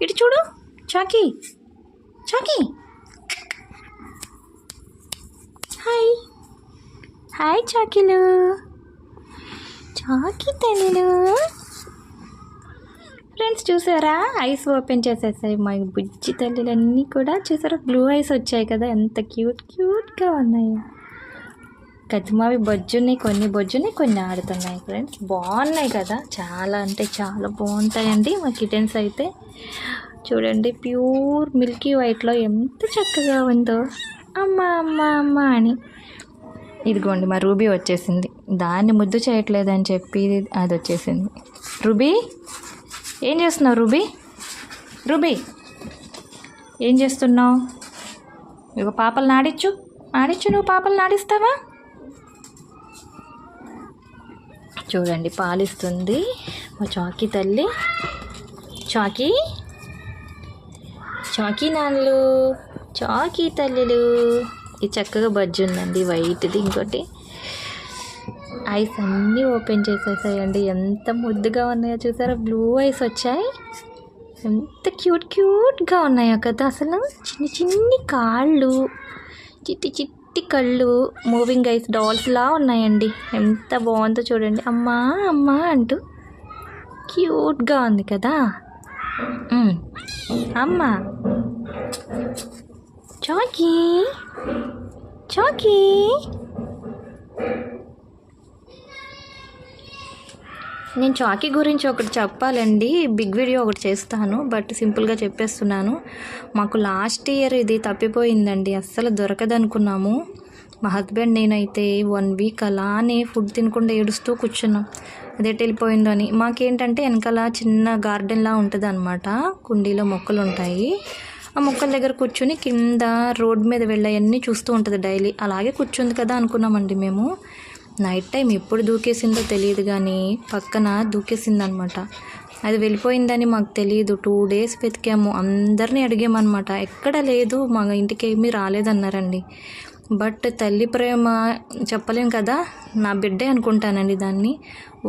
ఇటు చూడు Chaki Chaki. Hi hi చాకీలు, Chaki తల్లులు. ఫ్రెండ్స్ చూసారా, ఐస్ ఓపెన్ చేసేసాయి మా బుజ్జి తల్లులన్నీ కూడా. చూసారా, బ్లూ ఐస్ వచ్చాయి కదా, ఎంత క్యూట్గా ఉన్నాయి. కతిమావి బొజ్జున్నాయి, కొన్ని ఆడుతున్నాయి. ఫ్రెండ్స్ బాగున్నాయి కదా, చాలా అంటే చాలా బాగుంటాయండి మా కిటెన్స్ అయితే. చూడండి, ప్యూర్ మిల్కీ వైట్లో ఎంత చక్కగా ఉందో, అమ్మ అమ్మ అమ్మ అని. ఇదిగోండి మా రూబీ వచ్చేసింది, దాన్ని ముద్దు చేయట్లేదని చెప్పి అది వచ్చేసింది. రూబీ ఏం చేస్తున్నావు? రూబీ ఏం చేస్తున్నావు? ఇక పాపలు ఆడిచ్చు, నువ్వు పాపలు ఆడిస్తావా? చూడండి పాలిస్తుంది మా చాకీ తల్లి. చాకీ నాన్నలు, చాకీ తల్లులు. ఇది చక్కగా బజ్జి ఉందండి, వైట్ది. ఇంకోటి ఐస్ అన్నీ ఓపెన్ చేసేసాయండి, ఎంత ముద్దుగా ఉన్నాయో చూసారా, బ్లూ ఐస్ వచ్చాయి. ఎంత క్యూట్గా ఉన్నాయో కదా అసలు. చిన్ని కాళ్ళు, చిట్టి కళ్ళు, మూవింగ్ ఐస్ డాల్స్లా ఉన్నాయండి. ఎంత బాగుందో చూడండి, అమ్మా అమ్మా అంటూ క్యూట్గా ఉంది కదా. అమ్మా చాకీ నేను చాకీ గురించి ఒకటి చెప్పాలండి, బిగ్ వీడియో ఒకటి చేస్తాను, బట్ సింపుల్గా చెప్పేస్తున్నాను. మాకు లాస్ట్ ఇయర్ ఇది తప్పిపోయిందండి, అస్సలు దొరకదనుకున్నాము. మా హస్బెండ్ నేనైతే 1 వీక్ అలానే ఫుడ్ తినకుండా ఏడుస్తూ కూర్చున్నాం, అదేటి వెళ్ళిపోయిందో అని. మాకేంటంటే వెనకాల చిన్న గార్డెన్లా ఉంటుంది అనమాట, కుండీలో మొక్కలు ఉంటాయి. ఆ మొక్కల దగ్గర కూర్చుని కింద రోడ్ మీద వెళ్ళాయన్నీ చూస్తూ ఉంటుంది డైలీ. అలాగే కూర్చుంది కదా అనుకున్నామండి మేము. నైట్ టైం ఎప్పుడు దూకేసిందో తెలియదు, కానీ పక్కన దూకేసిందనమాట. అది వెళ్ళిపోయిందని మాకు తెలియదు. 2 డేస్ వెతికాము, అందరినీ అడిగామన్నమాట, ఎక్కడ లేదు, మా ఇంటికి ఏమీ రాలేదన్నారండి. బట్ తల్లి ప్రేమ చెప్పలేం కదా, నా బిడ్డే అనుకుంటానండి దాన్ని.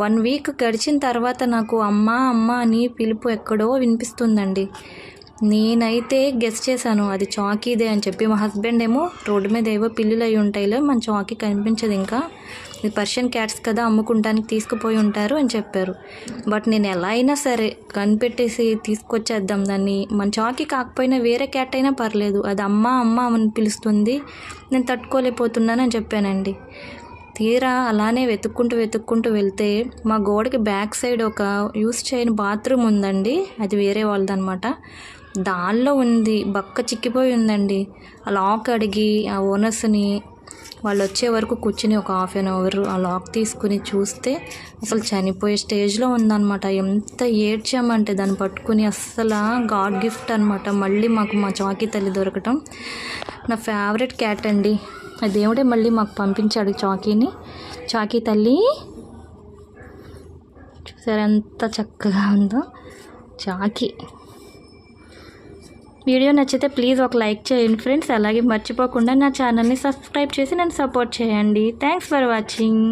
1 వీక్ గడిచిన తర్వాత నాకు అమ్మ అమ్మ అని పిలుపు ఎక్కడో వినిపిస్తుందండి. నేనైతే గెస్ చేశాను అది చాకీదే అని చెప్పి. మా హస్బెండ్ ఏమో రోడ్డు మీద ఏవో పిల్లులు అయి ఉంటాయిలే, మన చాకీ కనిపించదు, ఇంకా ఇది పర్షియన్ క్యాట్స్ కదా, అమ్ముకుంటానికి తీసుకుపోయి ఉంటారు అని చెప్పారు. బట్ నేను ఎలా అయినా సరే కనిపెట్టేసి తీసుకొచ్చేద్దాం దాన్ని. మన చాకీ కాకపోయినా వేరే క్యాట్ అయినా పర్లేదు, అది అమ్మ అమ్మ అని పిలుస్తుంది, నేను తట్టుకోలేకపోతున్నాను అని చెప్పానండి. తీరా అలానే వెతుక్కుంటూ వెళ్తే మా గోడకి బ్యాక్ సైడ్ ఒక యూస్ చేయని బాత్రూమ్ ఉందండి, అది వేరే వాళ్ళదనమాట. దానిలో ఉంది, బక్క చిక్కిపోయి ఉందండి. ఆ లాక్ అడిగి ఆ ఓనర్స్ని, వాళ్ళు వచ్చే వరకు కూర్చుని ఒక 1/2 అవర్ ఆ లాక్ తీసుకుని చూస్తే అసలు చనిపోయే స్టేజ్లో ఉందన్నమాట. ఎంత ఏడ్చామంటే దాన్ని పట్టుకుని, అస్సలు గాడ్ గిఫ్ట్ అనమాట మళ్ళీ మాకు మా చాకీ తల్లి దొరకటం. నా ఫేవరెట్ క్యాట్ అండి, ఆ దేవుడే మళ్ళీ మాకు పంపించాడు చాకీ తల్లి. చూసారా ఎంత చక్కగా ఉందో చాకీ. వీడియో నచ్చితే ప్లీజ్ ఒక లైక్ చేయండి ఫ్రెండ్స్, అలాగే మర్చిపోకుండా నా ఛానల్ని సబ్స్క్రైబ్ చేసి నన్ను సపోర్ట్ చేయండి. Thanks for watching.